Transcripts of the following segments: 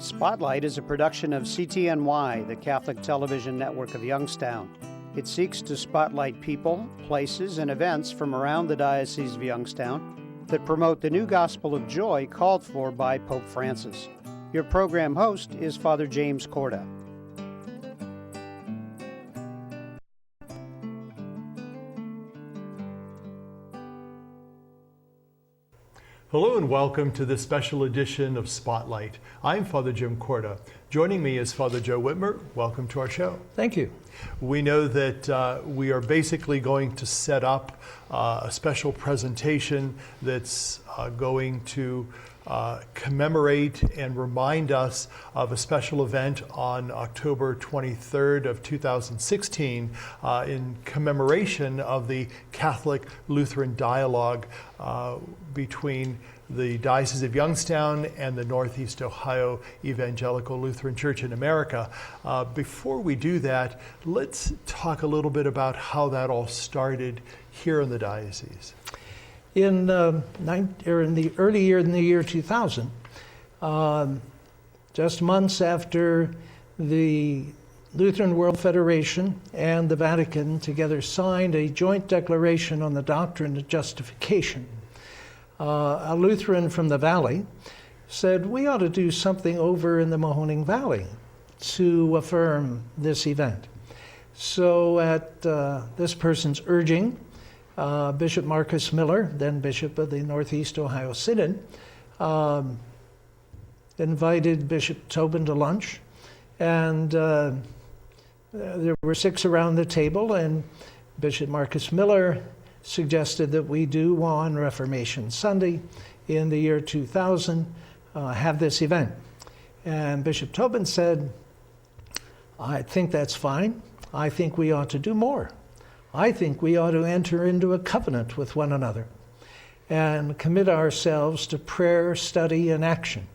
Spotlight is a production of CTNY, the Catholic Television Network of Youngstown. It seeks to spotlight people, places, and events from around the Diocese of Youngstown that promote the new gospel of joy called for by Pope Francis. Your program host is Father James Corda. Hello and welcome to this special edition of Spotlight. I'm Father Jim Corda. Joining me is Father Joe Whitmer. Welcome to our show. Thank you. We know that we are basically going to set up a special presentation that's going to commemorate and remind us of a special event on October 23rd of 2016 in commemoration of the Catholic Lutheran dialogue between the Diocese of Youngstown and the Northeast Ohio Evangelical Lutheran Church in America. Before we do that, let's talk a little bit about how that all started here in the diocese. In the year 2000, just months after the Lutheran World Federation and the Vatican together signed a joint declaration on the doctrine of justification, a Lutheran from the Valley said, we ought to do something over in the Mahoning Valley to affirm this event. So at this person's urging, Bishop Marcus Miller, then Bishop of the Northeast Ohio Synod, invited Bishop Tobin to lunch, and there were 6 around the table, and Bishop Marcus Miller suggested that we do on Reformation Sunday in the year 2000 have this event. And Bishop Tobin said, I think that's fine. I think we ought to do more. I think we ought to enter into a covenant with one another and commit ourselves to prayer, study, and action.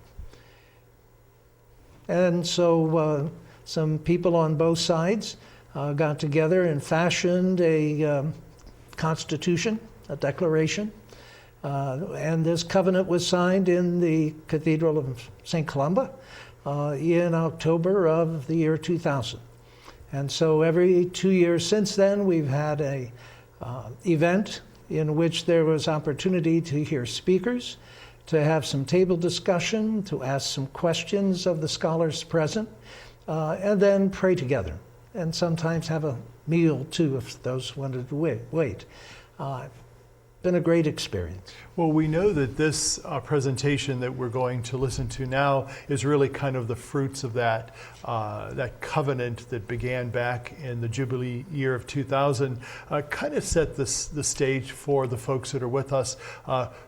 And so some people on both sides got together and fashioned a constitution, a declaration, and this covenant was signed in the Cathedral of St. Columba in October of the year 2000. And so every 2 years since then, we've had a event in which there was opportunity to hear speakers, to have some table discussion, to ask some questions of the scholars present, and then pray together, and sometimes have a meal too if those wanted to wait. Been a great experience. Well, we know that this presentation that we're going to listen to now is really kind of the fruits of that covenant that began back in the Jubilee year of 2000. Kind of set the stage for the folks that are with us.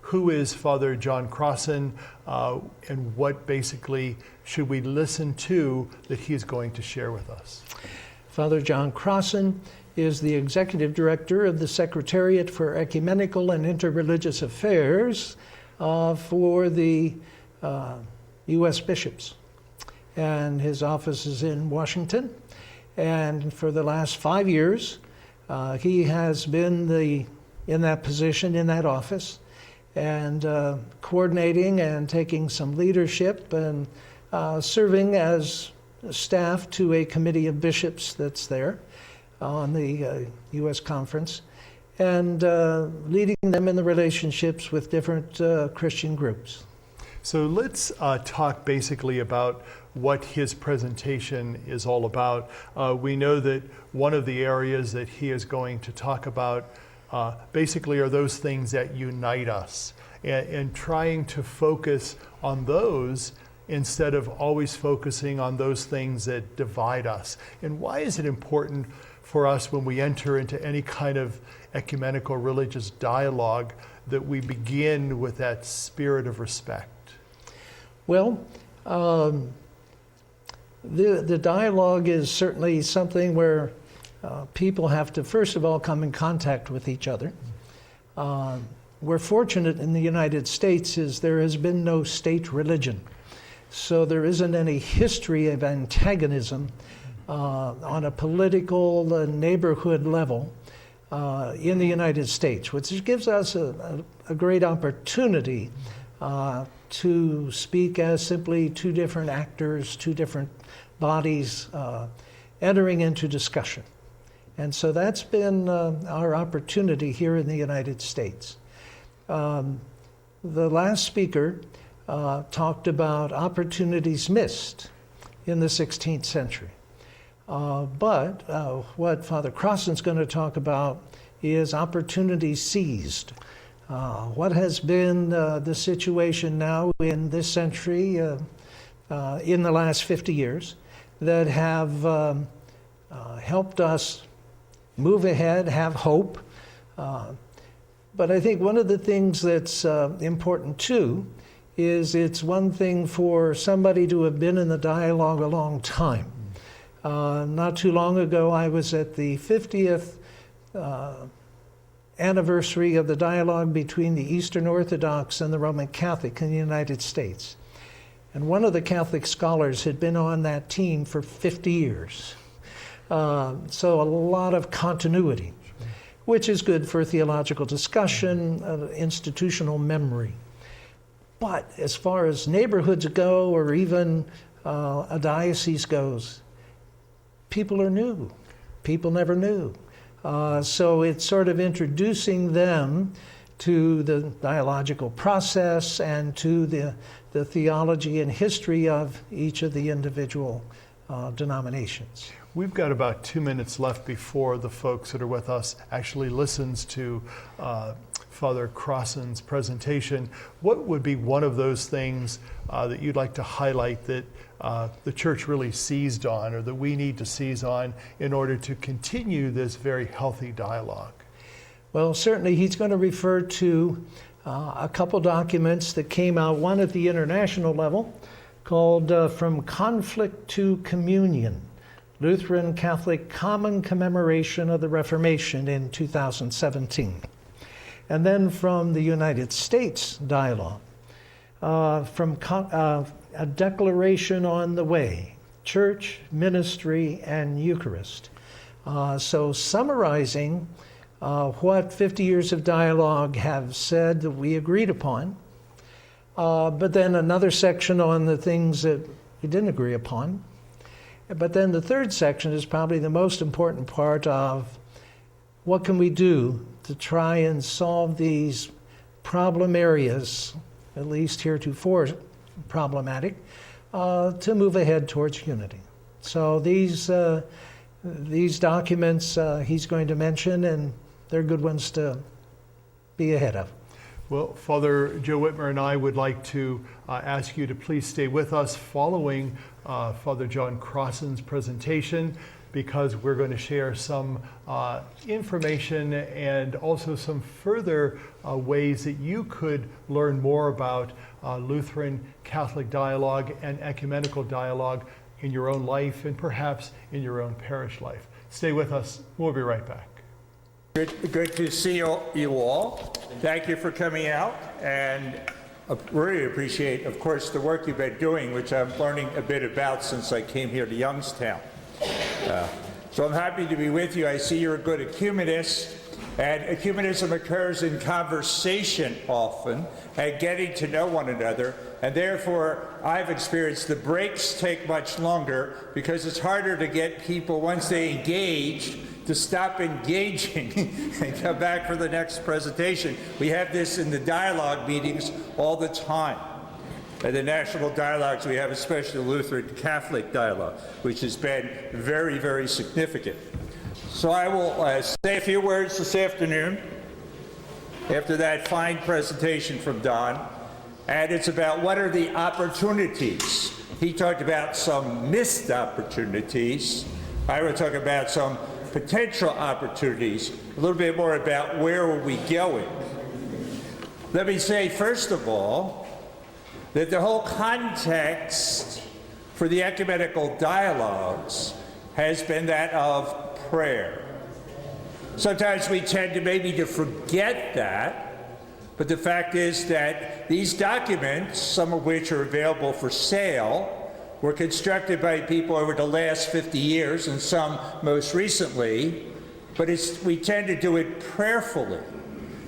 Who is Father John Crossin, and what basically should we listen to that he's going to share with us? Father John Crossin is the Executive Director of the Secretariat for Ecumenical and Interreligious Affairs for the U.S. bishops. And his office is in Washington. And for the last 5 years, he has been in that position, in that office, and coordinating and taking some leadership and serving as staff to a committee of bishops that's there on the U.S. conference, and leading them in the relationships with different Christian groups. So let's talk basically about what his presentation is all about. We know that one of the areas that he is going to talk about basically are those things that unite us, and trying to focus on those instead of always focusing on those things that divide us. And why is it important for us when we enter into any kind of ecumenical religious dialogue that we begin with that spirit of respect? Well, the dialogue is certainly something where people have to, first of all, come in contact with each other. We're fortunate in the United States is there has been no state religion. So there isn't any history of antagonism on a political neighborhood level in the United States, which gives us a great opportunity to speak as simply two different actors, two different bodies entering into discussion. And so that's been our opportunity here in the United States. The last speaker talked about opportunities missed in the 16th century. But what Father Crossin's going to talk about is opportunities seized. What has been the situation now in this century, in the last 50 years, that have helped us move ahead, have hope. But I think one of the things that's important too is it's one thing for somebody to have been in the dialogue a long time. Not too long ago, I was at the 50th anniversary of the dialogue between the Eastern Orthodox and the Roman Catholic in the United States. And one of the Catholic scholars had been on that team for 50 years. So a lot of continuity, which is good for theological discussion, institutional memory. But as far as neighborhoods go, or even a diocese goes, people are new. People never knew. So it's sort of introducing them to the dialogical process and to the theology and history of each of the individual denominations. We've got about 2 minutes left before the folks that are with us actually listens to Father Crossin's presentation. What would be one of those things that you'd like to highlight that the church really seized on, or that we need to seize on in order to continue this very healthy dialogue? Well, certainly he's going to refer to a couple documents that came out, one at the international level called From Conflict to Communion, Lutheran Catholic Common Commemoration of the Reformation in 2017. And then from the United States dialogue, from a declaration on the way, church, ministry, and Eucharist. So summarizing what 50 years of dialogue have said that we agreed upon, but then another section on the things that we didn't agree upon. But then the third section is probably the most important part of what can we do to try and solve these problem areas, at least heretofore problematic, to move ahead towards unity. So these documents he's going to mention, and they're good ones to be ahead of. Well, Father Joe Whitmer and I would like to ask you to please stay with us following Father John Crossin's presentation, because we're going to share some information and also some further ways that you could learn more about Lutheran Catholic dialogue and ecumenical dialogue in your own life and perhaps in your own parish life. Stay with us. We'll be right back. Good to see you all. Thank you for coming out, and I really appreciate, of course, the work you've been doing, which I'm learning a bit about since I came here to Youngstown. So I'm happy to be with you. I see you're a good ecumenist, and ecumenism occurs in conversation often and getting to know one another, and therefore I've experienced the breaks take much longer because it's harder to get people, once they engage, to stop engaging and come back for the next presentation. We have this in the dialogue meetings all the time. At the national dialogues, we have especially the Lutheran Catholic dialogue, which has been very, very significant. So I will say a few words this afternoon after that fine presentation from Don, and it's about what are the opportunities. He talked about some missed opportunities. I will talk about some potential opportunities, a little bit more about where are we going. Let me say, first of all, that the whole context for the ecumenical dialogues has been that of prayer. Sometimes we tend to maybe to forget that, but the fact is that these documents, some of which are available for sale, were constructed by people over the last 50 years and some most recently, but we tend to do it prayerfully.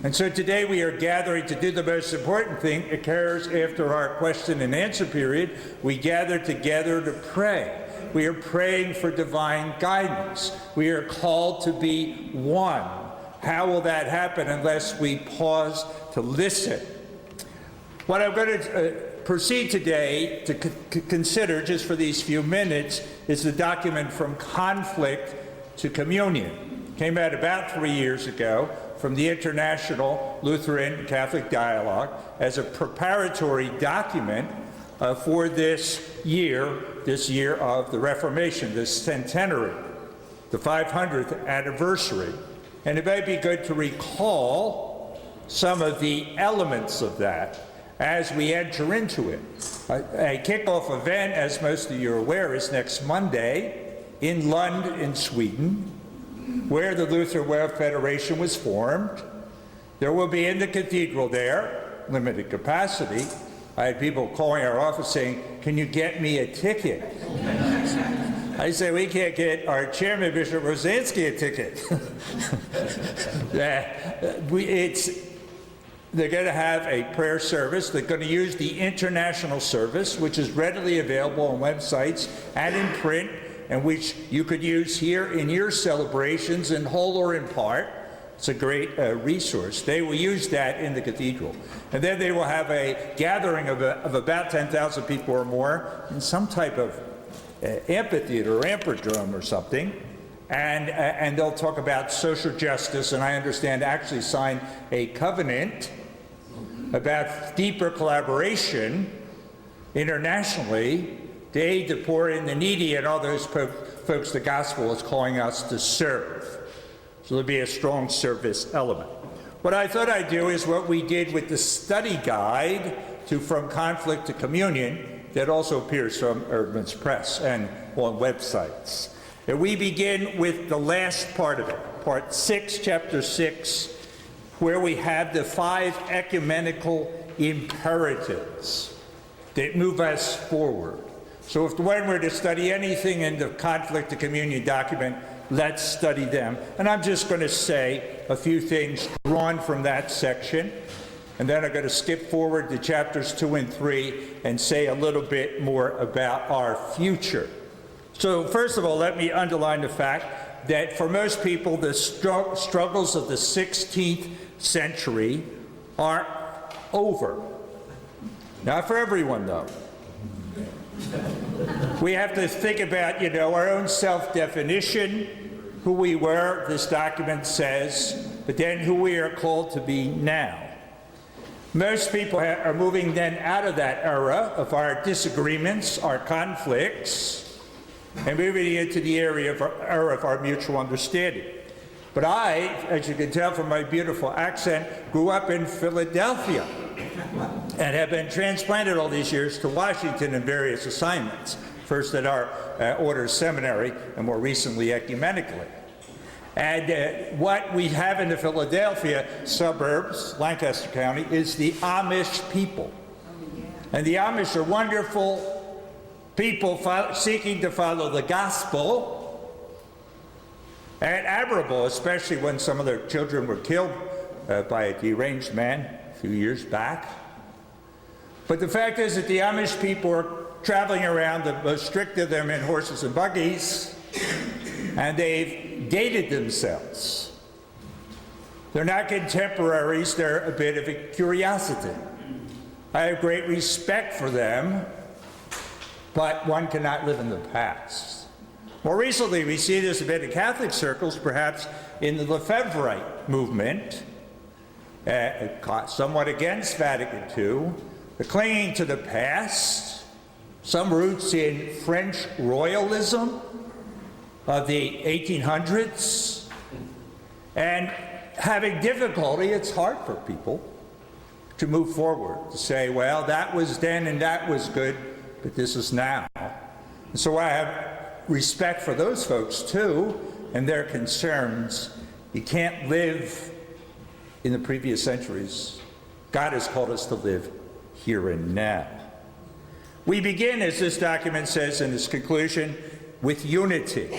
And so today we are gathering to do the most important thing. It occurs after our question and answer period. We gather together to pray. We are praying for divine guidance. We are called to be one. How will that happen unless we pause to listen? What I'm going to proceed today to consider, just for these few minutes, is the document From Conflict to Communion. It came out about 3 years ago from the International Lutheran Catholic Dialogue as a preparatory document for this year of the Reformation, this centenary, the 500th anniversary. And it may be good to recall some of the elements of that as we enter into it. A kickoff event, as most of you are aware, is next Monday in Lund in Sweden, where the Lutheran World Federation was formed. There will be in the cathedral there, limited capacity. I had people calling our office saying, "Can you get me a ticket?" I say, "We can't get our chairman, Bishop Rosansky, a ticket." They're going to have a prayer service. They're going to use the international service, which is readily available on websites and in print, and which you could use here in your celebrations in whole or in part. It's a great resource. They will use that in the cathedral. And then they will have a gathering of about 10,000 people or more in some type of amphitheater or amphidrama or something. And they'll talk about social justice, and I understand actually sign a covenant about deeper collaboration internationally to aid the poor and the needy and all those folks the gospel is calling us to serve. So there'll be a strong service element. What I thought I'd do is what we did with the study guide to From Conflict to Communion that also appears from Urban's Press and on websites. And we begin with the last part of it, part 6, chapter 6, where we have the 5 ecumenical imperatives that move us forward. So if when we're to study anything in the Conflict to Communion document, let's study them. And I'm just going to say a few things drawn from that section, and then I'm going to skip forward to chapters 2 and 3 and say a little bit more about our future. So first of all, let me underline the fact that for most people, the struggles of the 16th century are over. Not for everyone, though. We have to think about, our own self-definition, who we were, this document says, but then who we are called to be now. Most people are moving then out of that era of our disagreements, our conflicts, and moving into the era of our mutual understanding. But I, as you can tell from my beautiful accent, grew up in Philadelphia and have been transplanted all these years to Washington in various assignments, first at our Orders Seminary and more recently ecumenically. And what we have in the Philadelphia suburbs, Lancaster County, is the Amish people. And the Amish are wonderful people seeking to follow the gospel, and admirable, especially when some of their children were killed by a deranged man a few years back. But the fact is that the Amish people are traveling around, the most strict of them in horses and buggies, and they've dated themselves. They're not contemporaries, they're a bit of a curiosity. I have great respect for them, but one cannot live in the past. More recently, we see this a bit in Catholic circles, perhaps in the Lefebvrite movement, somewhat against Vatican II, the clinging to the past, some roots in French royalism of the 1800s, and having difficulty, it's hard for people to move forward, to say, well, that was then and that was good, but this is now. And so I have respect for those folks too, and their concerns. You can't live in the previous centuries. God has called us to live here and now. We begin, as this document says in its conclusion, with unity.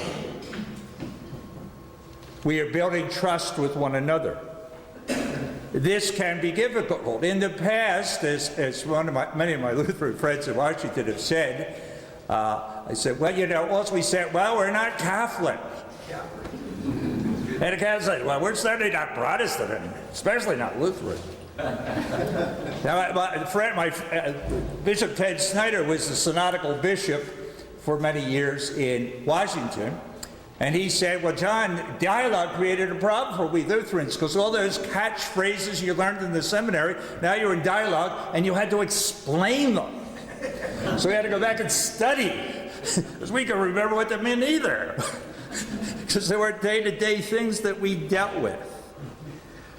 We are building trust with one another. this can be difficult. In the past, as many of my Lutheran friends in Washington have said, I said, well, you know, also we said, well, we're not Catholic. And the Catholic said, well, we're certainly not Protestant, and especially not Lutheran. Now, Bishop Ted Snyder was the synodical bishop for many years in Washington. And he said, well, John, dialogue created a problem for we Lutherans, because all those catchphrases you learned in the seminary, now you're in dialogue, and you had to explain them. So we had to go back and study, because we couldn't remember what they meant either, because there were day-to-day things that we dealt with.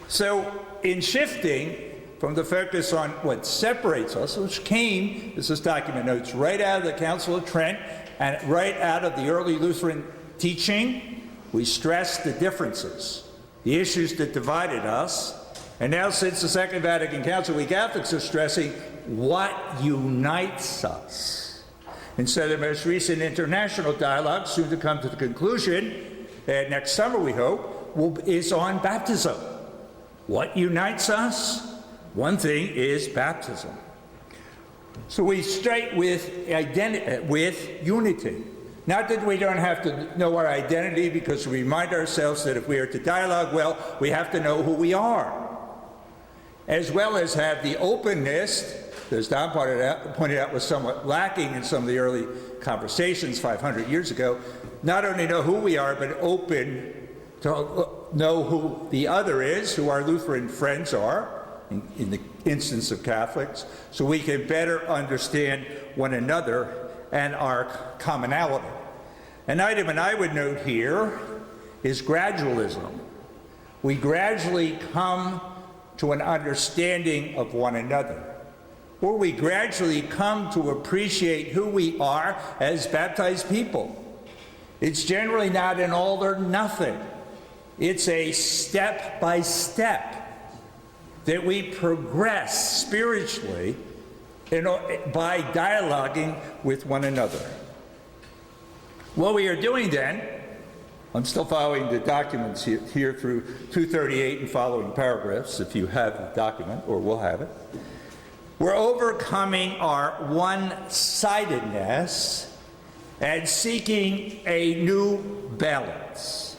So in shifting from the focus on what separates us, which came, as this document notes, right out of the Council of Trent and right out of the early Lutheran teaching, we stressed the differences, the issues that divided us. And now, since the Second Vatican Council, we Catholics are stressing what unites us. And so the most recent international dialogue, soon to come to the conclusion, next summer we hope, is on baptism. What unites us? One thing is baptism. So we straight with unity. Not that we don't have to know our identity, because we remind ourselves that if we are to dialogue well, we have to know who we are, as well as have the openness, as Don pointed out was somewhat lacking in some of the early conversations 500 years ago, not only know who we are, but open to know who the other is, who our Lutheran friends are, in the instance of Catholics, so we can better understand one another and our commonality. An item, and I would note here, is gradualism. We gradually come to an understanding of one another, or we gradually come to appreciate who we are as baptized people. It's generally not an all or nothing. It's a step by step that we progress spiritually by dialoguing with one another. What we are doing then, I'm still following the documents here through 238 and following paragraphs, if you have the document, or will have it. We're overcoming our one-sidedness and seeking a new balance.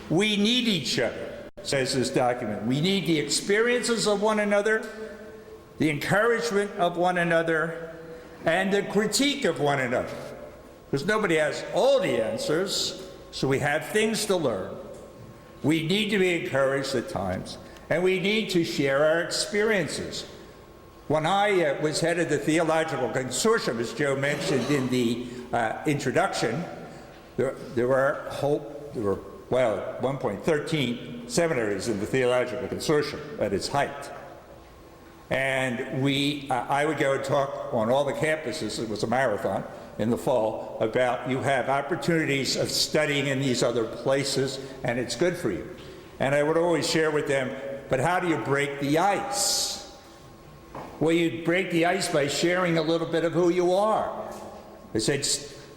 We need each other, says this document. We need the experiences of one another, the encouragement of one another, and the critique of one another. Because nobody has all the answers, so we have things to learn. We need to be encouraged at times, and we need to share our experiences. When I was head of the Theological Consortium, as Joe mentioned in the introduction, there were at one point 13 seminaries in the Theological Consortium at its height. And I would go and talk on all the campuses, it was a marathon in the fall, about you have opportunities of studying in these other places, and it's good for you. And I would always share with them, but how do you break the ice? Well, you break the ice by sharing a little bit of who you are. I said,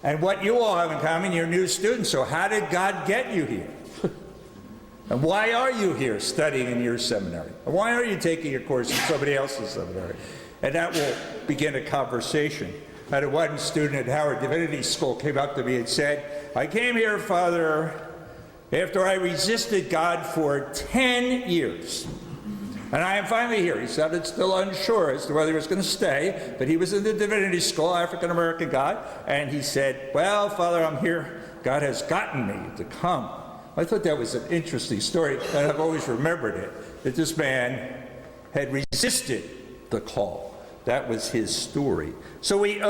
and what you all have in common, you're new students, so how did God get you here? And why are you here studying in your seminary? And why are you taking a course in somebody else's seminary? And that will begin a conversation. I had one student at Howard Divinity School came up to me and said, I came here, Father, after I resisted God for 10 years. And I am finally here. He sounded still unsure as to whether he was going to stay, but he was in the Divinity School, African-American guy, and he said, well, Father, I'm here. God has gotten me to come. I thought that was an interesting story, and I've always remembered it, that this man had resisted the call. That was his story. So we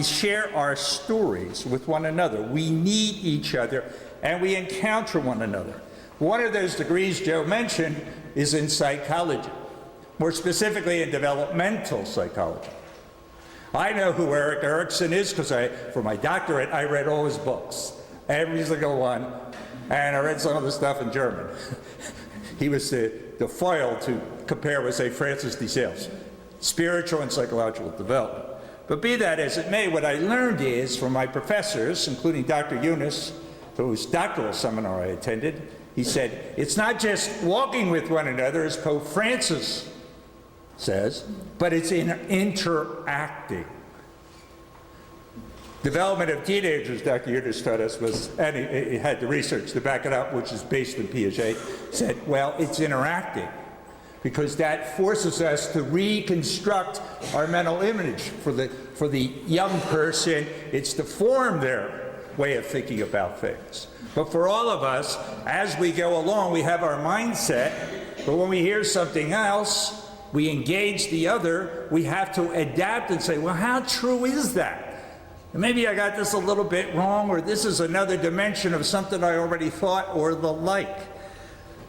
share our stories with one another. We need each other, and we encounter one another. One of those degrees Joe mentioned is in psychology, more specifically in developmental psychology. I know who Erik Erikson is because for my doctorate, I read all his books, every single one, and I read some of the stuff in German. He was the foil to compare with, say, Francis de Sales, spiritual and psychological development. But be that as it may, what I learned is from my professors, including Dr. Eunice, whose doctoral seminar I attended, He said, it's not just walking with one another, as Pope Francis says, but it's in interacting. Development of teenagers, Dr. Yudis taught us, was, and he had the research to back it up, which is based on Piaget, said, well, it's interacting, because that forces us to reconstruct our mental image. For the young person, it's to form their way of thinking about things. But for all of us, as we go along, we have our mindset, but when we hear something else, we engage the other, we have to adapt and say, well, how true is that? And maybe I got this a little bit wrong, or this is another dimension of something I already thought, or the like.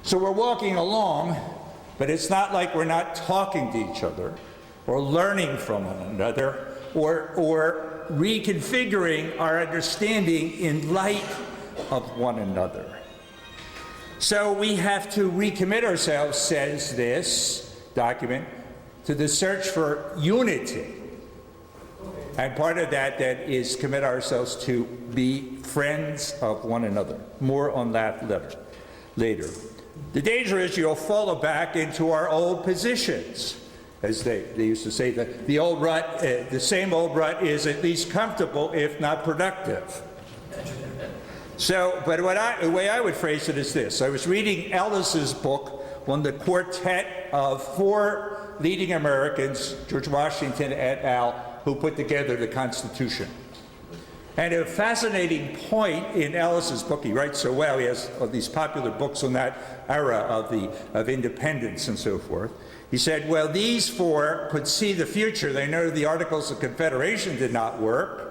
So we're walking along, but it's not like we're not talking to each other, or learning from one another, or reconfiguring our understanding in light of one another. So we have to recommit ourselves, says this document, to the search for unity. And part of that is commit ourselves to be friends of one another. More on that later. The danger is you'll fall back into our old positions. As they used to say, the old rut, the same old rut is at least comfortable, if not productive. So, but the way I would phrase it is this. I was reading Ellis's book on the quartet of 4 leading Americans, George Washington et al., who put together the Constitution. And a fascinating point in Ellis's book, he writes so well, he has these popular books on that era of independence and so forth. He said, well, these 4 could see the future. They know the Articles of Confederation did not work.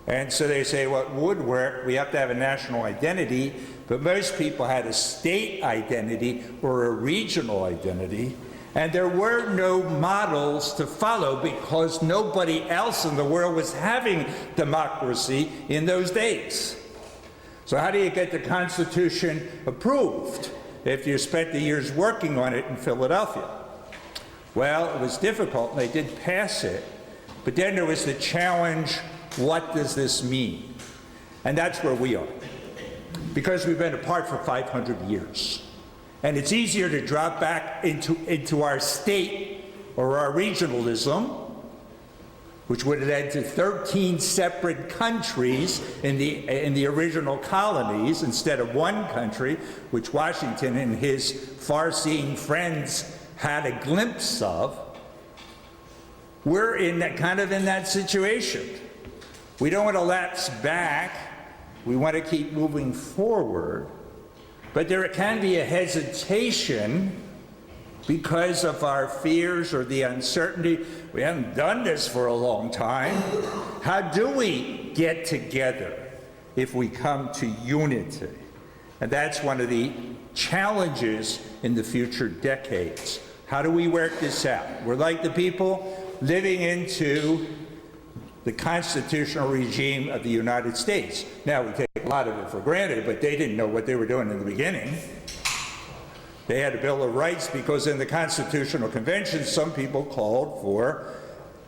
And so they say, what would work? We have to have a national identity, but most people had a state identity or a regional identity. And there were no models to follow because nobody else in the world was having democracy in those days. So how do you get the Constitution approved if you spent the years working on it in Philadelphia? Well, it was difficult, and they did pass it. But then there was the challenge, what does this mean? And that's where we are. Because we've been apart for 500 years. And it's easier to drop back into our state or our regionalism, which would have led to 13 separate countries in the original colonies instead of one country, which Washington and his far-seeing friends had a glimpse of. We're in that situation. We don't want to lapse back. We want to keep moving forward. But there can be a hesitation because of our fears or the uncertainty. We haven't done this for a long time. How do we get together if we come to unity? And that's one of the challenges in the future decades. How do we work this out? We're like the people living into the constitutional regime of the United States. Now, we take a lot of it for granted, but they didn't know what they were doing in the beginning. They had a Bill of Rights because in the Constitutional Convention, some people called for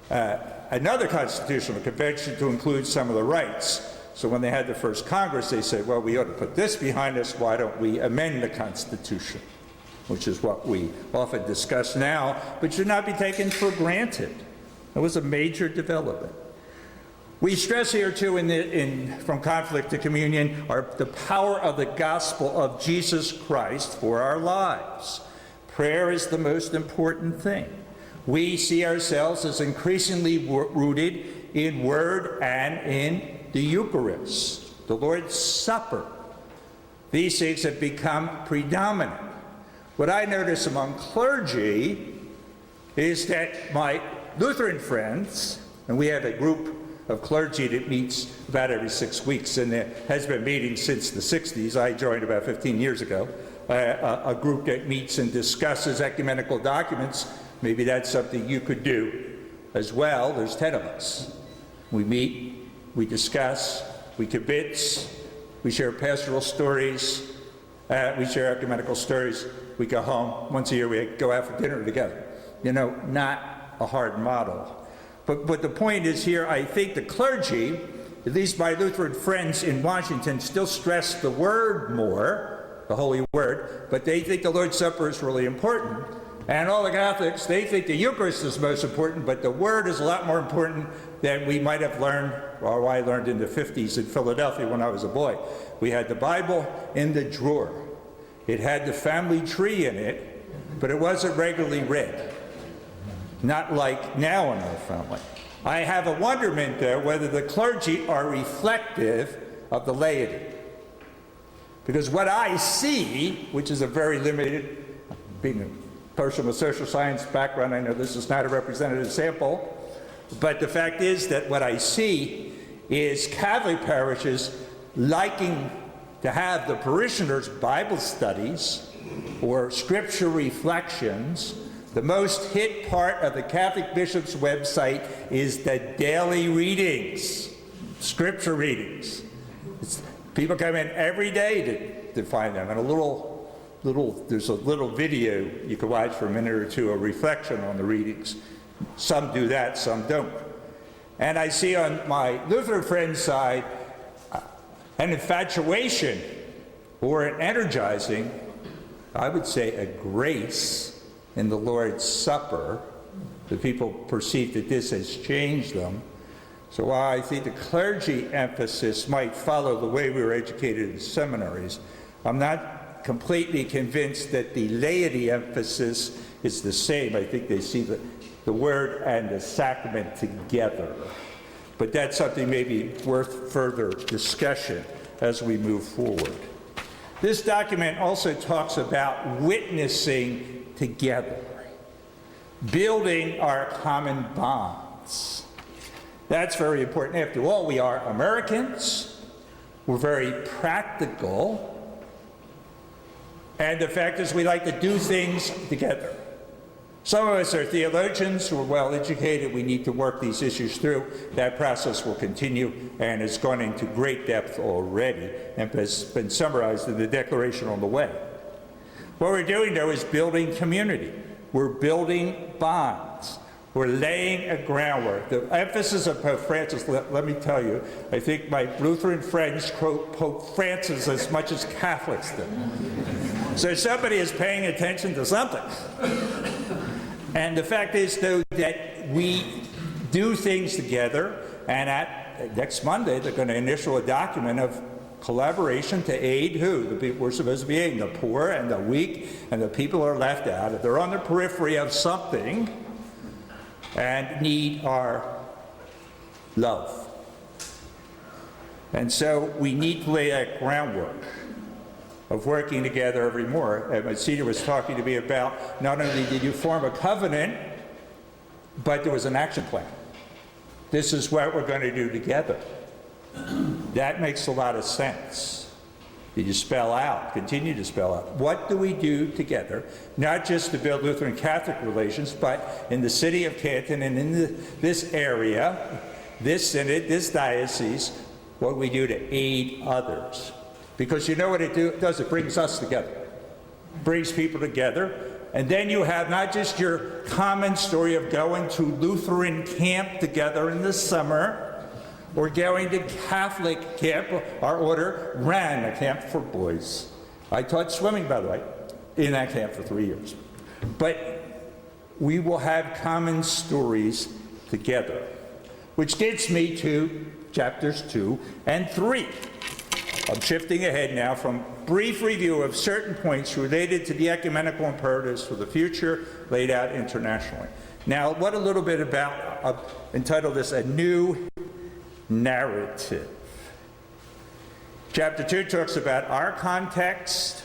another Constitutional Convention to include some of the rights. So when they had the first Congress, they said, well, we ought to put this behind us. Why don't we amend the Constitution? Which is what we often discuss now, but should not be taken for granted. It was a major development. We stress here, too, from conflict to communion, the power of the gospel of Jesus Christ for our lives. Prayer is the most important thing. We see ourselves as increasingly rooted in Word and in the Eucharist, the Lord's Supper. These things have become predominant. What I notice among clergy is that my Lutheran friends, and we have a group of clergy that meets about every 6 weeks, and it has been meeting since the 60s. I joined about 15 years ago. A group that meets and discusses ecumenical documents. Maybe that's something you could do as well. There's 10 of us. We meet, we discuss, we kibitz, we share pastoral stories, we share ecumenical stories. We go home. Once a year we go out for dinner together. You know, not a hard model. But the point is here, I think the clergy, at least my Lutheran friends in Washington, still stress the Word more the Holy Word, but they think the Lord's Supper is really important. And all the Catholics, they think the Eucharist is most important, but the Word is a lot more important than we might have learned, or I learned in the 50s in Philadelphia when I was a boy. We had the Bible in the drawer. It had the family tree in it, but it wasn't regularly read. Not like now in our family. I have a wonderment, though, whether the clergy are reflective of the laity. Because what I see, which is a very limited, being a person with social science background, I know this is not a representative sample, but the fact is that what I see is Catholic parishes liking to have the parishioners' Bible studies or scripture reflections. The most hit part of the Catholic Bishop's website is the daily readings, scripture readings. People come in every day to find them, and there's a little video you can watch for a minute or two, a reflection on the readings. Some do that, some don't. And I see on my Lutheran friend's side an infatuation or an energizing, I would say a grace in the Lord's Supper. The people perceive that this has changed them. So while I think the clergy emphasis might follow the way we were educated in seminaries, I'm not completely convinced that the laity emphasis is the same. I think they see the Word and the sacrament together. But that's something maybe worth further discussion as we move forward. This document also talks about witnessing together, building our common bonds. That's very important. After all, we are Americans. We're very practical. And the fact is, we like to do things together. Some of us are theologians, we're well educated, we need to work these issues through. That process will continue and has gone into great depth already and has been summarized in the Declaration on the Way. What we're doing, though, is building community. We're building bonds. We're laying a groundwork. The emphasis of Pope Francis, let me tell you, I think my Lutheran friends quote Pope Francis as much as Catholics do. So somebody is paying attention to something. And the fact is, though, that we do things together, and next Monday they're going to initial a document of collaboration to aid who? The people we're supposed to be aiding, the poor and the weak and the people who are left out. If they're on the periphery of something and need our love. And so we need to lay that groundwork of working together every more. And Cedar was talking to me about not only did you form a covenant, but there was an action plan. This is what we're going to do together. That makes a lot of sense. Did you spell out, continue to spell out, what do we do together, not just to build Lutheran Catholic relations, but in the city of Canton and in this area, this synod, this diocese, what we do to aid others. Because you know what it does? It brings us together. Brings people together. And then you have not just your common story of going to Lutheran camp together in the summer, or going to Catholic camp. Our order ran a camp for boys. I taught swimming, by the way, in that camp for 3 years. But we will have common stories together. Which gets me to chapters 2 and 3. I'm shifting ahead now from brief review of certain points related to the ecumenical imperatives for the future laid out internationally. Now, what a little bit about, entitled this, A New Narrative. Chapter 2 talks about our context.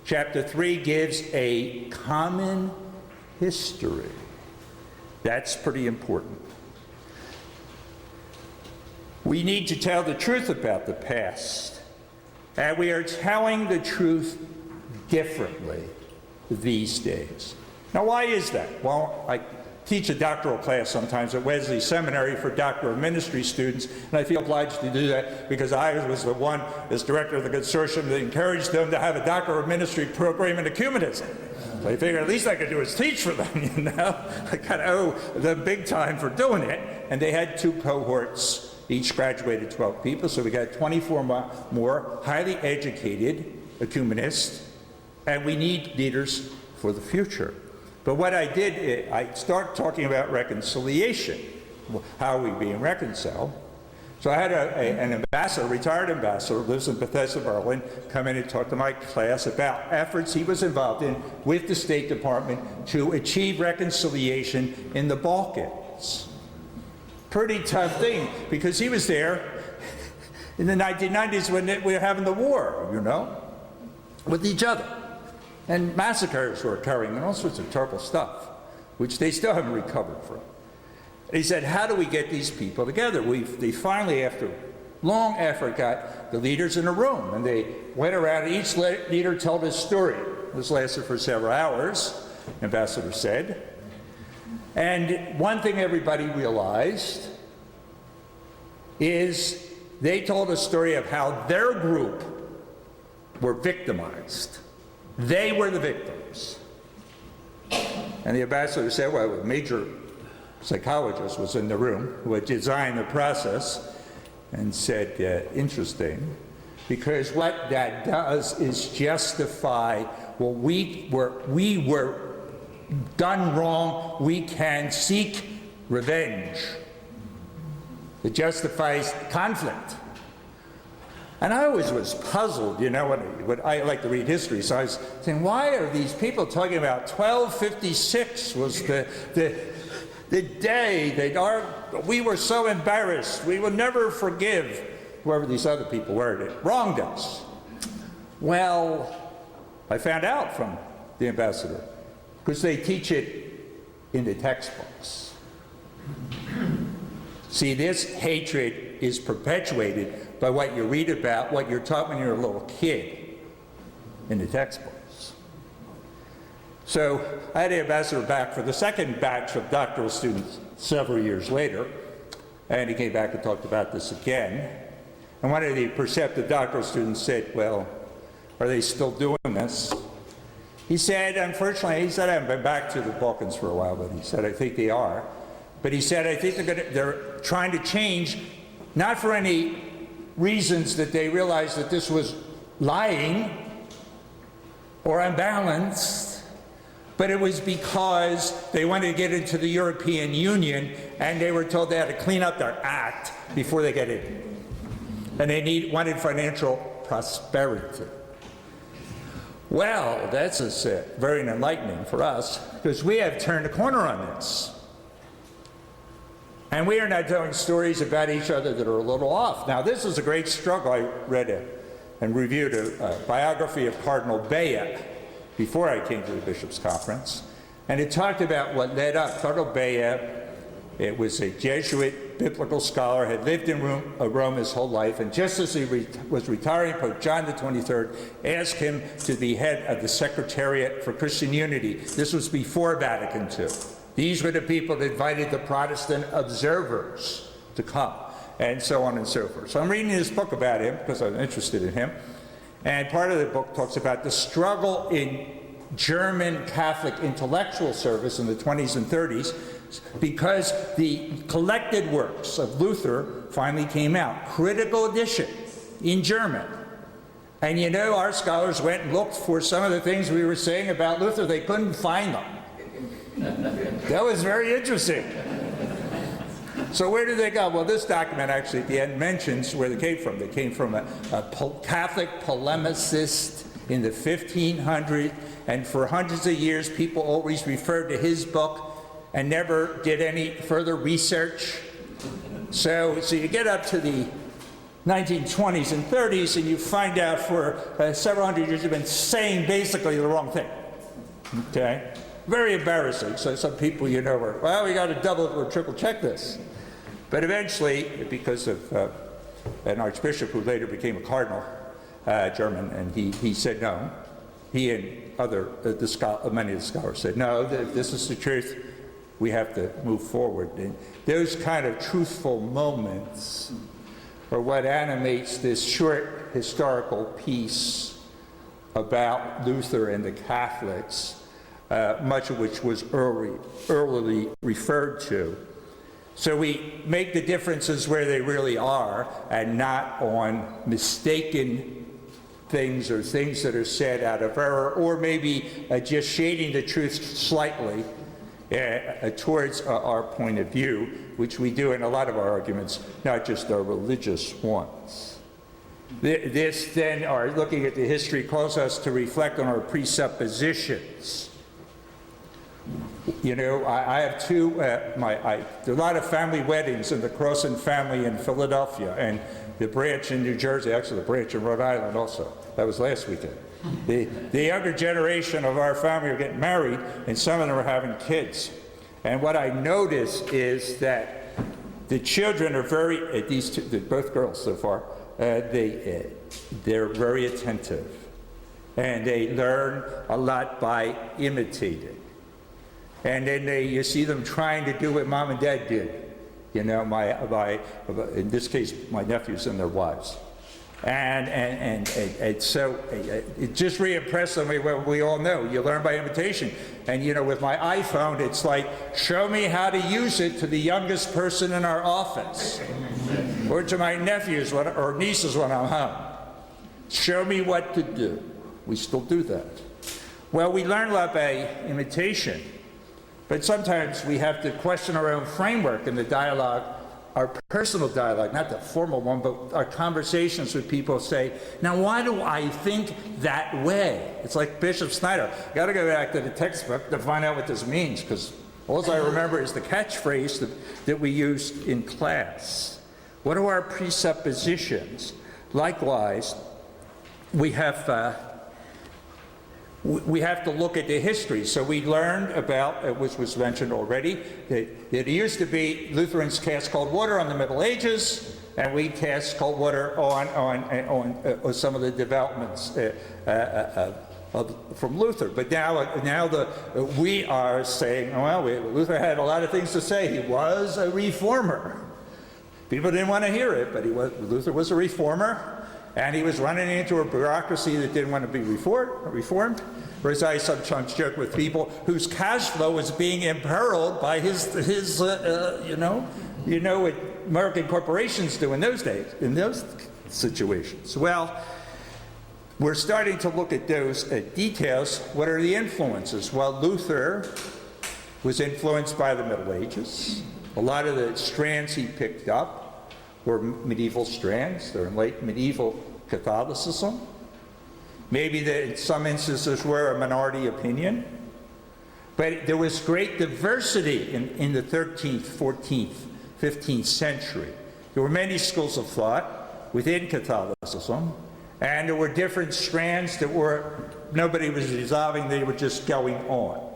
Chapter 3 gives a common history. That's pretty important. We need to tell the truth about the past. And we are telling the truth differently these days. Now, why is that? Well, I teach a doctoral class sometimes at Wesley Seminary for doctoral ministry students, and I feel obliged to do that because I was the one, as director of the consortium, that encouraged them to have a doctoral ministry program in ecumenism. So I figured at least I could do is teach for them, you know. I kind of owe them big time for doing it. And they had 2 cohorts. Each graduated 12 people, so we got 24 more highly educated ecumenist, and we need leaders for the future. But what I did, I started talking about reconciliation. How are we being reconciled? So I had an ambassador, a retired ambassador, lives in Bethesda, Maryland, come in and talk to my class about efforts he was involved in with the State Department to achieve reconciliation in the Balkans. Pretty tough thing, because he was there in the 1990s when we were having the war, you know, with each other. And massacres were occurring and all sorts of terrible stuff, which they still haven't recovered from. He said, how do we get these people together? They finally, after long effort, got the leaders in a room, and they went around, and each leader told his story. This lasted for several hours, the ambassador said. And one thing everybody realized is they told a story of how their group were victimized. They were the victims. And the ambassador said, well, a major psychologist was in the room who had designed the process, and said, interesting, because what that does is justify, well, we were done wrong, we can seek revenge. It justifies conflict. And I always was puzzled, you know, when I like to read history, so I was saying, why are these people talking about 1256 was the day that we were so embarrassed, we will never forgive whoever these other people were that wronged us. Well, I found out from the ambassador, because they teach it in the textbooks. See, this hatred is perpetuated by what you read about, what you're taught when you're a little kid in the textbooks. So I had the ambassador back for the second batch of doctoral students several years later, and he came back and talked about this again. And one of the perceptive doctoral students said, well, are they still doing this? He said, unfortunately, he said, I haven't been back to the Balkans for a while, but he said, I think they are. But he said, I think they're trying to change, not for any reasons that they realized that this was lying or unbalanced, but it was because they wanted to get into the European Union, and they were told they had to clean up their act before they get in. And they wanted financial prosperity. Well, that's very enlightening for us, because we have turned a corner on this. And we are not telling stories about each other that are a little off. Now, this is a great struggle. I read and reviewed a biography of Cardinal Bea before I came to the Bishops' Conference, and it talked about what led up. Cardinal Bea, it was a Jesuit biblical scholar, had lived in Rome his whole life, and just as he was retiring, Pope John XXIII asked him to be head of the Secretariat for Christian Unity. This was before Vatican II. These were the people that invited the Protestant observers to come, and so on and so forth. So I'm reading this book about him because I'm interested in him, and part of the book talks about the struggle in German Catholic intellectual service in the 20s and 30s, because the collected works of Luther finally came out, critical edition in German. And you know, our scholars went and looked for some of the things we were saying about Luther. They couldn't find them. That was very interesting. So where did they go? Well, this document actually at the end mentions where they came from. They came from a Catholic polemicist in the 1500s, and for hundreds of years people always referred to his book and never did any further research. So you get up to the 1920s and 30s, and you find out for several hundred years you've been saying basically the wrong thing. Okay? Very embarrassing. So some people, you know, were, well, we got to double or triple check this. But eventually, because of an archbishop who later became a cardinal, German, and he said no. He and many of the scholars said, no, this is the truth. We have to move forward. And those kind of truthful moments are what animates this short historical piece about Luther and the Catholics, much of which was early referred to. So we make the differences where they really are, and not on mistaken things or things that are said out of error, or maybe just shading the truth slightly towards our point of view, which we do in a lot of our arguments, not just our religious ones. This then, our looking at the history, calls us to reflect on our presuppositions. You know, I have two, there are a lot of family weddings in the Crossin family in Philadelphia, and the branch in New Jersey, actually the branch in Rhode Island also. That was last weekend. The younger generation of our family are getting married, and some of them are having kids. And what I notice is that the children are very, these two, both girls so far, they're very attentive. And they learn a lot by imitating. And then you see them trying to do what mom and dad did. You know, in this case, my nephews and their wives. And so it just re-impressed on me what we all know. You learn by imitation. And you know, with my iPhone, it's like, show me how to use it to the youngest person in our office. Or to my nephews or nieces when I'm home. Show me what to do. We still do that. Well, we learn a lot by imitation. But sometimes we have to question our own framework in the dialogue, our personal dialogue, not the formal one, but our conversations with people say, now why do I think that way? It's like Bishop Snyder. Got to go back to the textbook to find out what this means, because all I remember is the catchphrase that we used in class. What are our presuppositions? Likewise, we have to look at the history. So we learned about, which was mentioned already, that it used to be Lutherans cast cold water on the Middle Ages, and we cast cold water on some of the developments from Luther. But now we are saying, well, Luther had a lot of things to say. He was a reformer. People didn't want to hear it, but Luther was a reformer. And he was running into a bureaucracy that didn't want to be reformed. Or as I sometimes joke with people, whose cash flow was being imperiled by his what American corporations do in those days, in those situations. Well, we're starting to look at those details. What are the influences? Well, Luther was influenced by the Middle Ages. A lot of the strands he picked up were medieval strands. They're in late medieval Catholicism. Maybe in some instances were a minority opinion. But there was great diversity in the 13th, 14th, 15th century. There were many schools of thought within Catholicism, and there were different strands that nobody was resolving, they were just going on.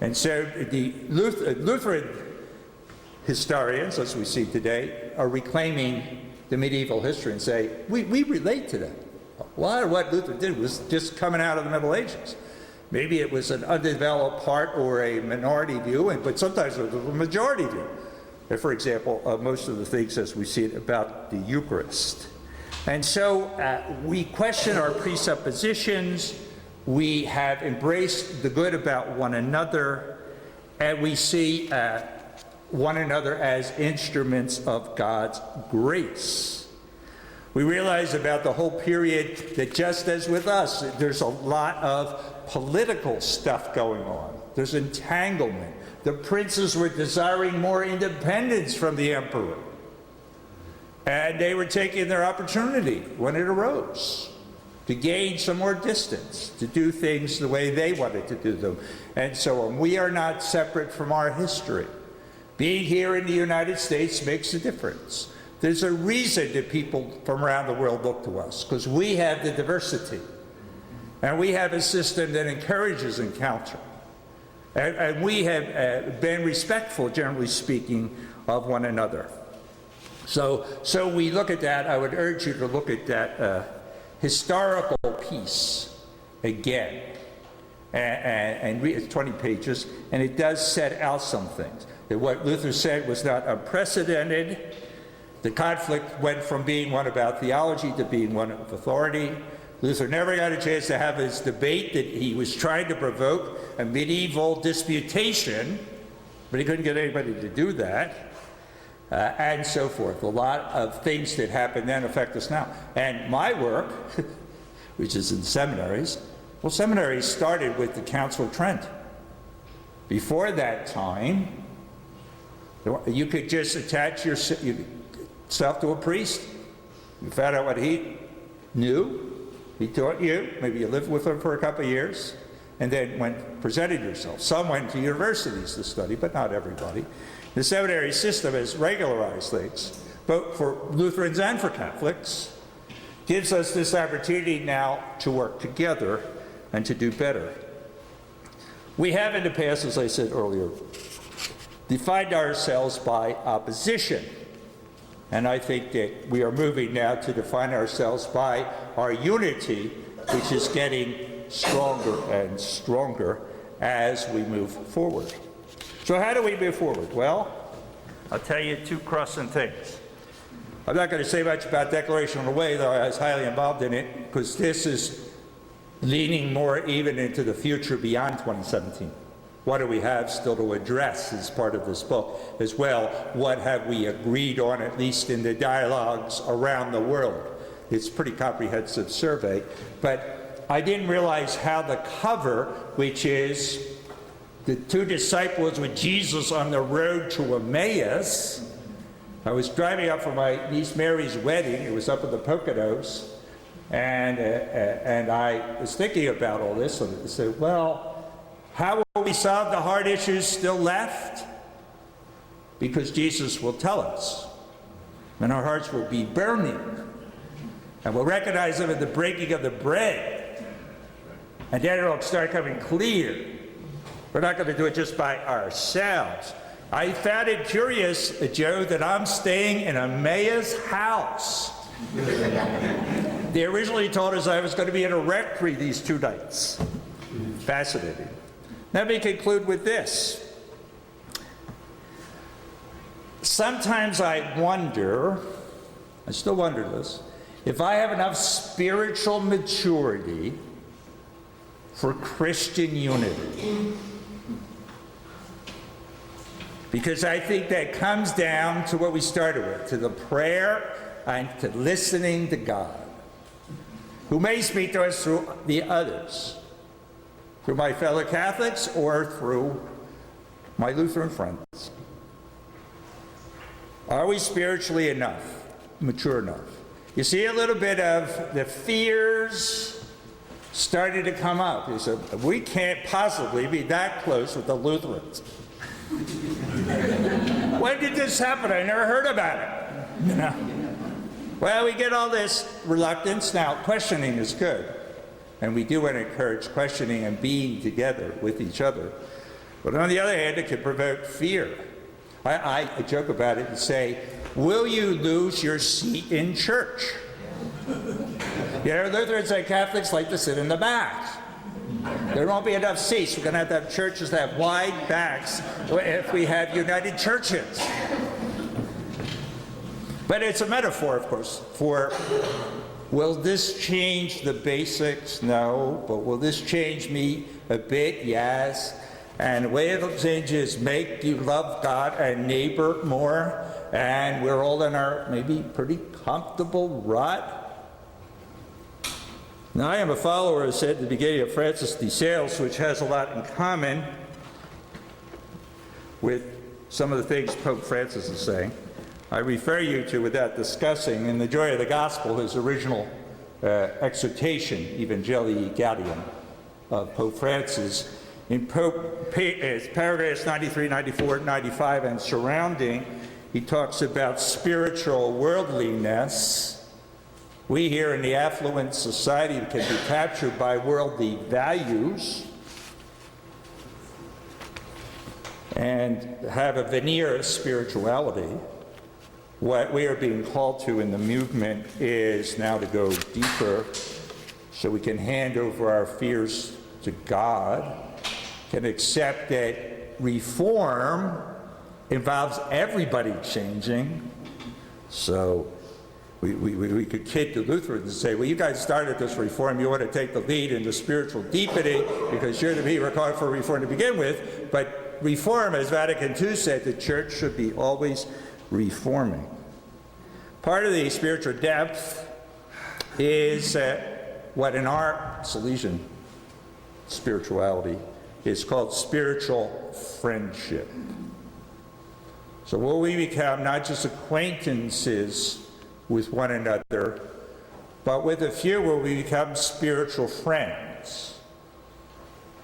And so the Lutheran historians, as we see today, are reclaiming the medieval history and say, we relate to that. A lot of what Luther did was just coming out of the Middle Ages. Maybe it was an undeveloped part or a minority view, but sometimes it was a majority view. For example, most of the things as we see it about the Eucharist. And so we question our presuppositions, we have embraced the good about one another, and we see one another as instruments of God's grace. We realize about the whole period that just as with us, there's a lot of political stuff going on. There's entanglement. The princes were desiring more independence from the emperor. And they were taking their opportunity when it arose to gain some more distance, to do things the way they wanted to do them, and so on. We are not separate from our history. Being here in the United States makes a difference. There's a reason that people from around the world look to us, because we have the diversity. And we have a system that encourages encounter. And we have been respectful, generally speaking, of one another. So we look at that. I would urge you to look at that historical piece again. And read, it's 20 pages, and it does set out some things. That what Luther said was not unprecedented. The conflict went from being one about theology to being one of authority. Luther never got a chance to have his debate that he was trying to provoke, a medieval disputation, but he couldn't get anybody to do that. and so forth. A lot of things that happened then affect us now. And my work, which is in seminaries, well, seminaries started with the Council of Trent. Before that time, you could just attach yourself to a priest. You found out what he knew. He taught you. Maybe you lived with him for a couple of years, and then presented yourself. Some went to universities to study, but not everybody. The seminary system has regularized things, both for Lutherans and for Catholics. Gives us this opportunity now to work together and to do better. We have in the past, as I said earlier, defined ourselves by opposition. And I think that we are moving now to define ourselves by our unity, which is getting stronger and stronger as we move forward. So how do we move forward? Well, I'll tell you two Crossin things. I'm not going to say much about Declaration on the Way, though I was highly involved in it, because this is leaning more even into the future beyond 2017. What do we have still to address as part of this book as well? What have we agreed on, at least in the dialogues around the world? It's a pretty comprehensive survey, but I didn't realize how the cover, which is the two disciples with Jesus on the road to Emmaus. I was driving up for my niece Mary's wedding. It was up in the Poconos, and I was thinking about all this, and I said, well, how will we solve the hard issues still left? Because Jesus will tell us, and our hearts will be burning, and we'll recognize them in the breaking of the bread, and then it'll start coming clear. We're not going to do it just by ourselves. I found it curious, Joe, that I'm staying in Emmaus house. They originally told us I was going to be in a rectory these 2 nights. Fascinating. Let me conclude with this. Sometimes I wonder, I still wonder this, if I have enough spiritual maturity for Christian unity. Because I think that comes down to what we started with, to the prayer and to listening to God, who may speak to us through the others, through my fellow Catholics or through my Lutheran friends. Are we spiritually enough, mature enough? You see a little bit of the fears started to come up. You said, we can't possibly be that close with the Lutherans. When did this happen? I never heard about it. You know? Well, we get all this reluctance. Now, questioning is good. And we do want to encourage questioning and being together with each other. But on the other hand, it can provoke fear. I joke about it and say, will you lose your seat in church? You know, Lutherans and Catholics like to sit in the back. There won't be enough seats. We're going to have churches that have wide backs if we have united churches. But it's a metaphor, of course, for will this change the basics? No. But will this change me a bit? Yes. And the way it'll change is make you love God and neighbor more. And we're all in our maybe pretty comfortable rut. Now, I am a follower, as said at the beginning, of Francis de Sales, which has a lot in common with some of the things Pope Francis is saying. I refer you to, without discussing, in The Joy of the Gospel, his original exhortation, Evangelii Gaudium, of Pope Francis. In paragraphs 93, 94, 95, and surrounding, he talks about spiritual worldliness. We here in the affluent society can be captured by worldly values and have a veneer of spirituality. What we are being called to in the movement is now to go deeper so we can hand over our fears to God, can accept that reform involves everybody changing. So we could kid the Lutherans and say, well, you guys started this reform, you ought to take the lead in the spiritual deepening because you're the people called for reform to begin with. But reform, as Vatican II said, the church should be always reforming. Part of the spiritual depth is what in our Salesian spirituality is called spiritual friendship. So will we become not just acquaintances with one another, but with a few will we become spiritual friends.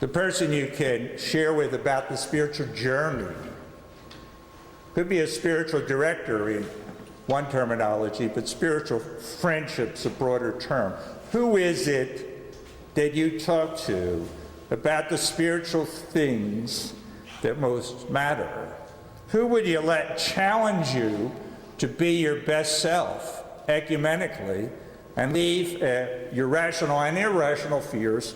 The person you can share with about the spiritual journey. Could be a spiritual director in one terminology, but spiritual friendship's a broader term. Who is it that you talk to about the spiritual things that most matter? Who would you let challenge you to be your best self ecumenically and leave your rational and irrational fears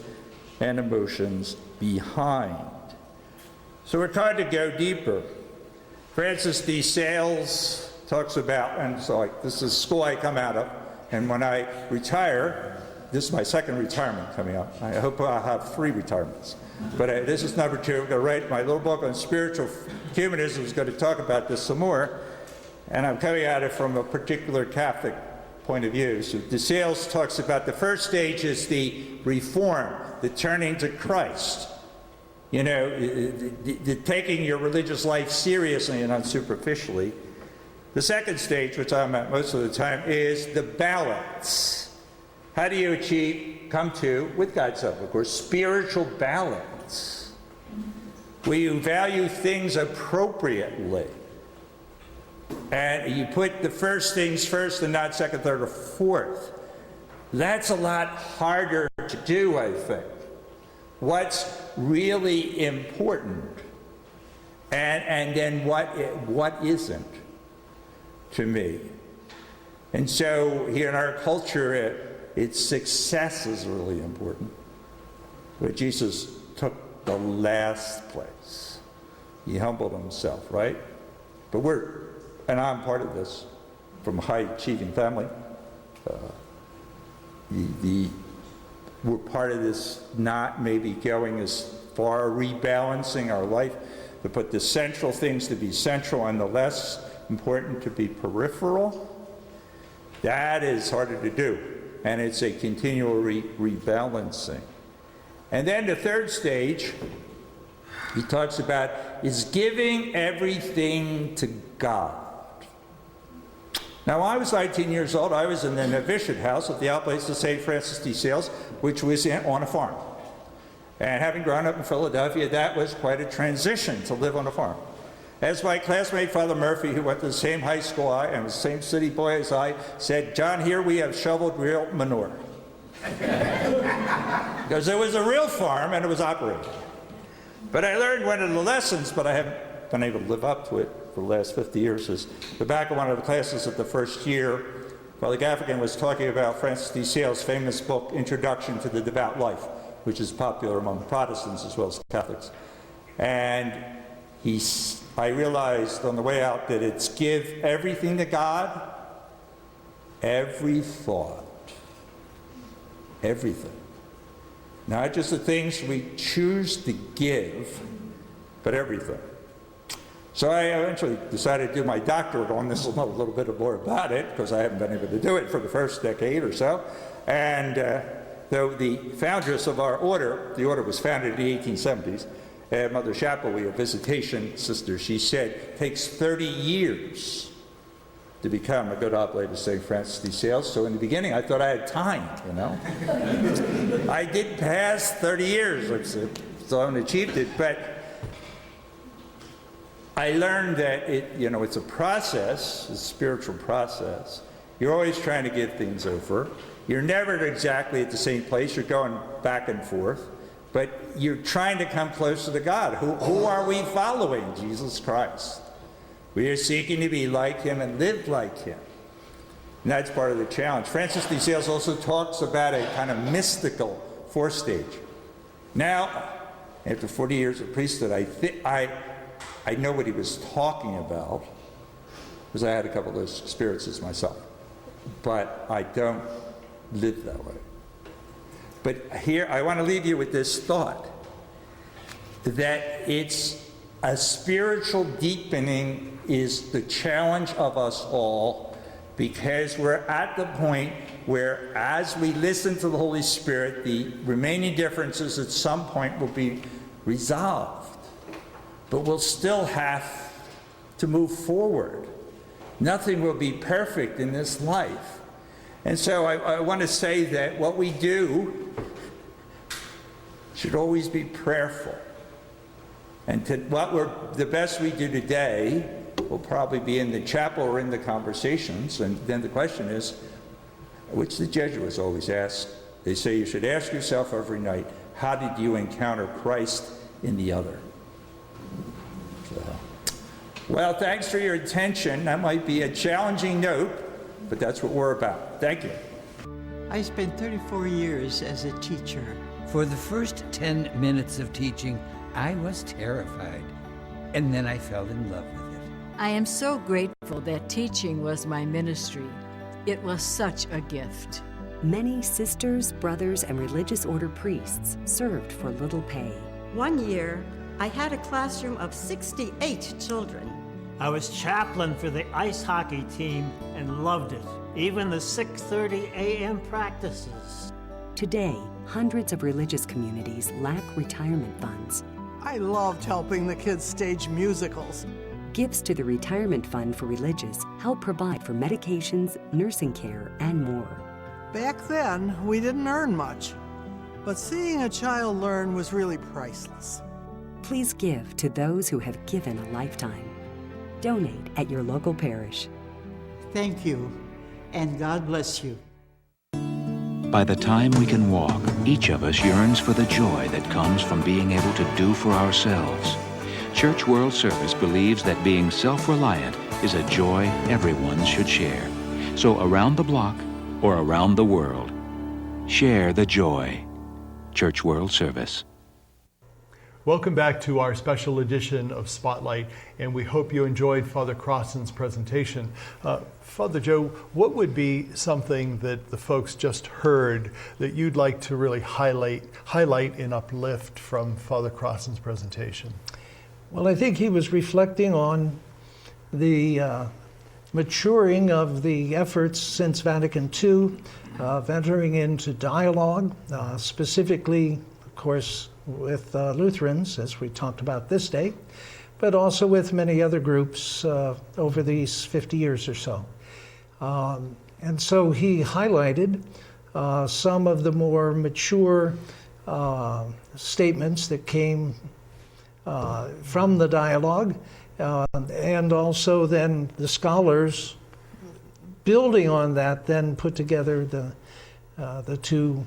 and emotions behind? So we're trying to go deeper. Francis D. Sales talks about, and so this is school I come out of, and when I retire, this is my second retirement coming up. I hope I'll have 3 retirements. But this is number 2. I'm going to write my little book on spiritual humanism. Is going to talk about this some more. And I'm coming at it from a particular Catholic point of view. So De Sales talks about the first stage is the reform, the turning to Christ. You know, the taking your religious life seriously and unsuperficially. The second stage, which I'm at most of the time, is the balance. How do you come to, with God's help, of course, spiritual balance? Will you value things appropriately? And you put the first things first and not second, third, or fourth. That's a lot harder to do, I think. What's really important, and then what isn't to me. And so here in our culture, its success is really important. But Jesus took the last place. He humbled himself, right? But and I'm part of this, from a high-achieving family. We're part of this not maybe going as far, rebalancing our life, to put the central things to be central and the less important to be peripheral. That is harder to do, and it's a continual rebalancing. And then the third stage, he talks about, is giving everything to God. Now, when I was 19 years old, I was in the novitiate house of the Outlays of St. Francis de Sales, which was on a farm. And having grown up in Philadelphia, that was quite a transition to live on a farm. As my classmate, Father Murphy, who went to the same high school and was the same city boy as I, said, "John, here we have shoveled real manure." Because it was a real farm and it was operating. But I learned one of the lessons, but I haven't been able to live up to it for the last 50 years, is the back of one of the classes of the first year, Father Gaffigan was talking about Francis de Sales' famous book, Introduction to the Devout Life, which is popular among Protestants as well as Catholics. And I realized on the way out that it's give everything to God, every thought, everything. Not just the things we choose to give, but everything. So I eventually decided to do my doctorate on this, a little bit more about it, because I haven't been able to do it for the first decade or so. And though the foundress of our order, the order was founded in the 1870s, Mother Chappell, a visitation sister, she said, it takes 30 years to become a good oblate of St. Francis de Sales. So in the beginning, I thought I had time, you know. I did pass 30 years, so I haven't achieved it, but I learned that it's a process, a spiritual process. You're always trying to get things over. You're never exactly at the same place. You're going back and forth. But you're trying to come closer to God. Who are we following? Jesus Christ. We are seeking to be like him and live like him. And that's part of the challenge. Francis de Sales also talks about a kind of mystical fourth stage. Now, after 40 years of priesthood, I know what he was talking about, because I had a couple of those experiences myself. But I don't live that way. But here, I want to leave you with this thought, that it's A spiritual deepening is the challenge of us all, because we're at the point where, as we listen to the Holy Spirit, the remaining differences at some point will be resolved. But we'll still have to move forward. Nothing will be perfect in this life. And so I want to say that what we do should always be prayerful. And the best we do today will probably be in the chapel or in the conversations. And then the question is, which the Jesuits always ask, they say you should ask yourself every night, how did you encounter Christ in the other? So, well, thanks for your attention. That might be a challenging note, but that's what we're about. Thank you. I spent 34 years as a teacher. For the first 10 minutes of teaching, I was terrified, and then I fell in love with it. I am so grateful that teaching was my ministry. It was such a gift. Many sisters, brothers, and religious order priests served for little pay. One year, I had a classroom of 68 children. I was chaplain for the ice hockey team and loved it, even the 6:30 a.m. practices. Today, hundreds of religious communities lack retirement funds. I loved helping the kids stage musicals. Gifts to the Retirement Fund for Religious help provide for medications, nursing care, and more. Back then, we didn't earn much, but seeing a child learn was really priceless. Please give to those who have given a lifetime. Donate at your local parish. Thank you, and God bless you. By the time we can walk, each of us yearns for the joy that comes from being able to do for ourselves. Church World Service believes that being self-reliant is a joy everyone should share. So around the block or around the world, share the joy. Church World Service. Welcome back to our special edition of Spotlight, and we hope you enjoyed Father Crossin's presentation. Father Joe, what would be something that the folks just heard that you'd like to really highlight and uplift from Father Crossin's presentation? Well, I think he was reflecting on the maturing of the efforts since Vatican II, of entering into dialogue, specifically, of course, with Lutherans, as we talked about this day, but also with many other groups over these 50 years or so. And so he highlighted some of the more mature statements that came from the dialogue, and also then the scholars, building on that, then put together the two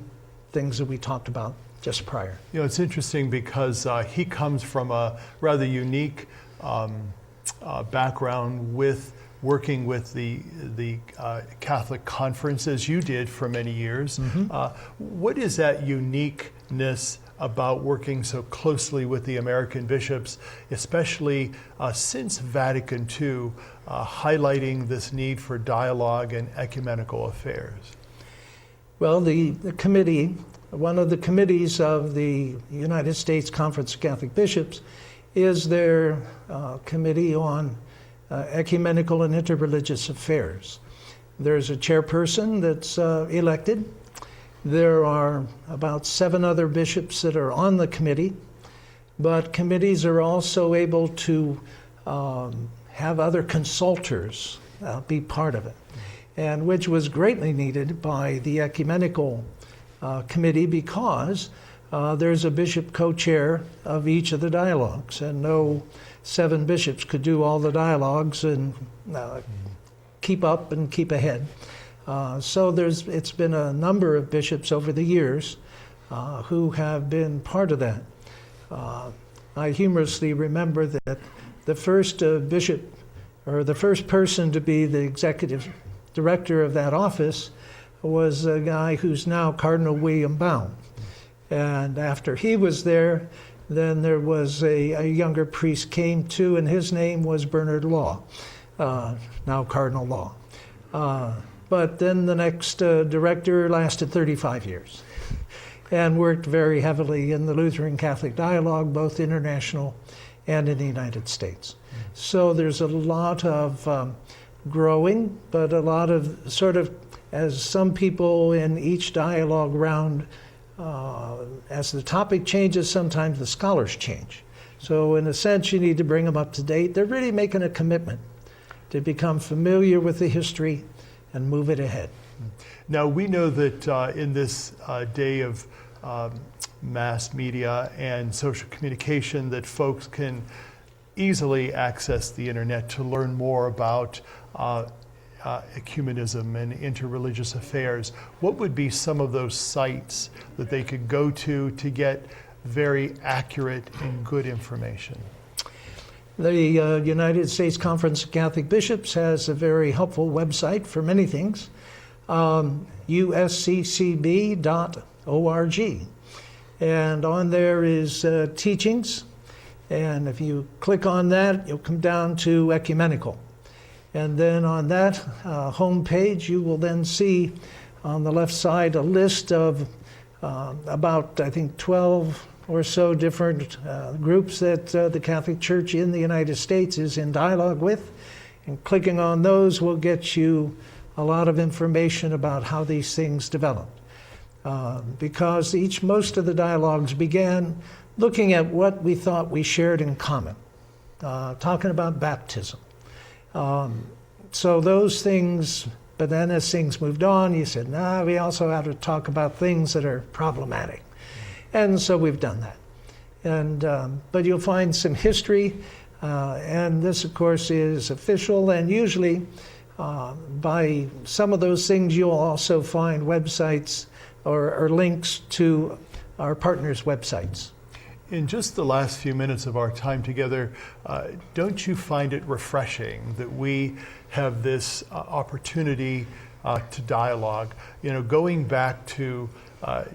things that we talked about just prior. You know, it's interesting because he comes from a rather unique background with working with the Catholic Conference, as you did for many years. What is that uniqueness about working so closely with the American bishops, especially since Vatican II, highlighting this need for dialogue and ecumenical affairs? Well, the committee, one of the committees of the United States Conference of Catholic Bishops, is their committee on ecumenical and interreligious affairs. There's a chairperson that's elected. There are about 7 other bishops that are on the committee, but committees are also able to have other consultors be part of it, and which was greatly needed by the ecumenical committee, because there's a bishop co-chair of each of the dialogues, and no 7 bishops could do all the dialogues and keep up and keep ahead. So it's been a number of bishops over the years who have been part of that. I humorously remember that the first bishop, or the first person to be the executive director of that office, was a guy who's now Cardinal William Baum. And after he was there, then there was a younger priest came too, and his name was Bernard Law, now Cardinal Law. But then the next director lasted 35 years and worked very heavily in the Lutheran Catholic dialogue, both international and in the United States. So there's a lot of growing, but a lot of sort of, as some people in each dialogue round, as the topic changes, sometimes the scholars change. So in a sense, you need to bring them up to date. They're really making a commitment to become familiar with the history and move it ahead. Now, we know that in this day of mass media and social communication, that folks can easily access the internet to learn more about ecumenism and interreligious affairs. What would be some of those sites that they could go to get very accurate and good information? The United States Conference of Catholic Bishops has a very helpful website for many things, usccb.org. And on there is teachings, and if you click on that, you'll come down to ecumenical. And then on that homepage, you will then see on the left side a list of about, I think, 12 or so different groups that the Catholic Church in the United States is in dialogue with. And clicking on those will get you a lot of information about how these things developed. Because most of the dialogues began looking at what we thought we shared in common, talking about baptism. So those things, but then as things moved on, you said, we also have to talk about things that are problematic. And so we've done that. And but you'll find some history, and this, of course, is official, and usually by some of those things, you'll also find websites or links to our partners' websites. In just the last few minutes of our time together, don't you find it refreshing that we have this opportunity to dialogue? You know, going back to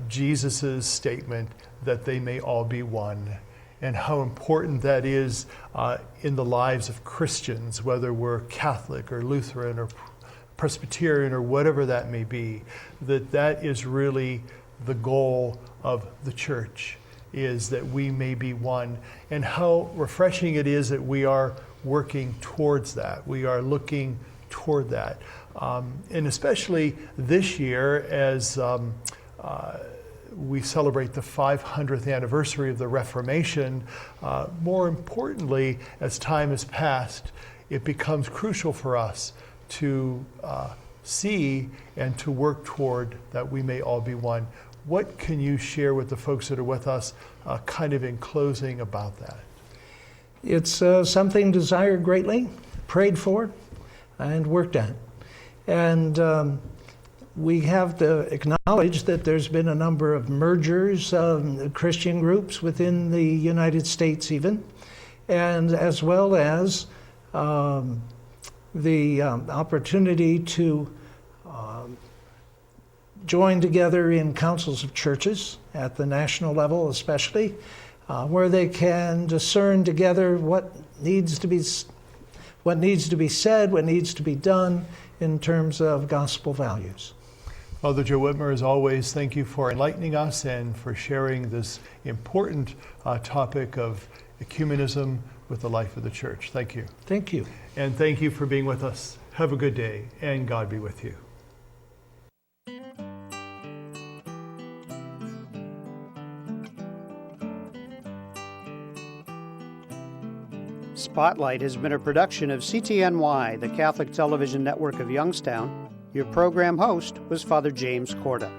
Jesus's statement that they may all be one, and how important that is in the lives of Christians, whether we're Catholic or Lutheran or Presbyterian or whatever that may be, that is really the goal of the church, is that we may be one, and how refreshing it is that we are working towards that. We are looking toward that. And especially this year, as we celebrate the 500th anniversary of the Reformation, more importantly, as time has passed, it becomes crucial for us to see and to work toward that we may all be one. What can you share with the folks that are with us kind of in closing about that? It's something desired greatly, prayed for, and worked at. And we have to acknowledge that there's been a number of mergers of Christian groups within the United States even, and as well as the opportunity to join together in councils of churches at the national level especially, where they can discern together what needs to be said, what needs to be done in terms of gospel values. Father Joe Whitmer, as always, thank you for enlightening us and for sharing this important topic of ecumenism with the life of the church. Thank you. Thank you. And thank you for being with us. Have a good day, and God be with you. Spotlight has been a production of CTNY, the Catholic Television Network of Youngstown. Your program host was Father James Corda.